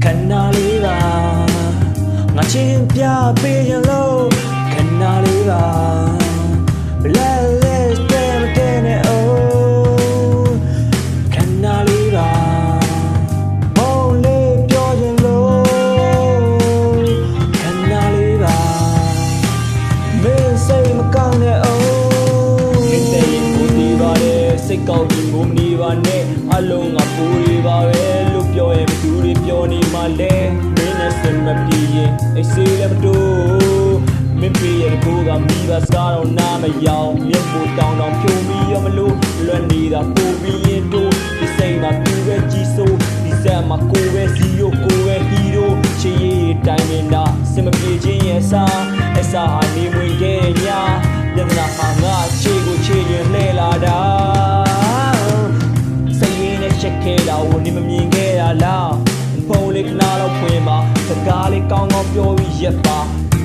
ခဏလေးပါငါချင်းပြပေးရလို့ခဏလေးပါ Let's stay again oh ခဏလေးပါမုန်းလေးပြောချင်လို့ခဏလေးပါမင်းစိတ်မကောင်းနဲ့ oh စိတ်ရင်ကိုဒီပါလေစိတ်ကောက်ပြီးမိုးမနေပါနဲ့အလုံးငါပူတွေပါပဲလို့ပြောရင်ဘသူတွေပြောနေမှလဲမင်းနဲ့စင်မပြေရင်အိတ်ဆေးလည်းမတိုးမင်းပြေရဲ့ကိုကမိဘစကားတော့နားမယောင်မျက်ကိုတောင်းတောင်းဖြုံပြီးရမလို့လွတ်နေတာပို့ပြီးရင်တို့ဒီစိတ်မှာပြူပဲကြီးစိုးဒီဆက်မှာကိုပဲစီယိုကိုပဲဟီရိုချေးတိုင်းနေတာစင်မပြေခြင်းရဲ့စားအစားဟာနေဝင်ခဲ့ညာညနာဟာငါချေကိုချေရင်လှဲလာတာစိတ်ရင်းနဲ့ချက်ခဲတာကိုနေမမြင်ခဲ့ရလားဖုန်းလေးခဏလောက်ဖွင့်ပါစကားလေးကောင်းကောင်းပြောပြီးရက်ပါ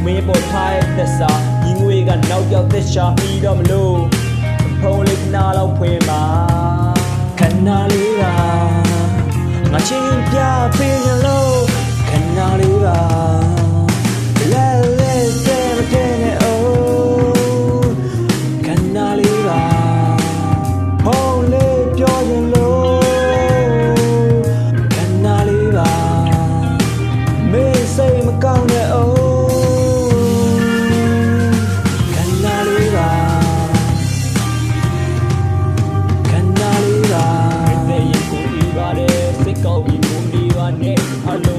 မင်းပေါ်ထားတဲ့သက်စာညီငွေကနောက်ပြောက်သက်ရှာပြီးတော့မလို့ဖုန်းလေးခဏလောက်ဖွင့်ပါခဏလေးပါငါချင်းပြပေးရလို့ခဏလေးပါ Let's stay again oh ခဏလေးပါဖုန်းလေးပြောချင်လို့ခဏလေးပါမင်းစိတ်မကောင်းနဲ့ oh ခဏလေးပါခဏလေးပါစိတ်ရင်ကိုဒီပါလေစိတ်ကောက်ပြီးကိုဒီပါနဲ့အလုံး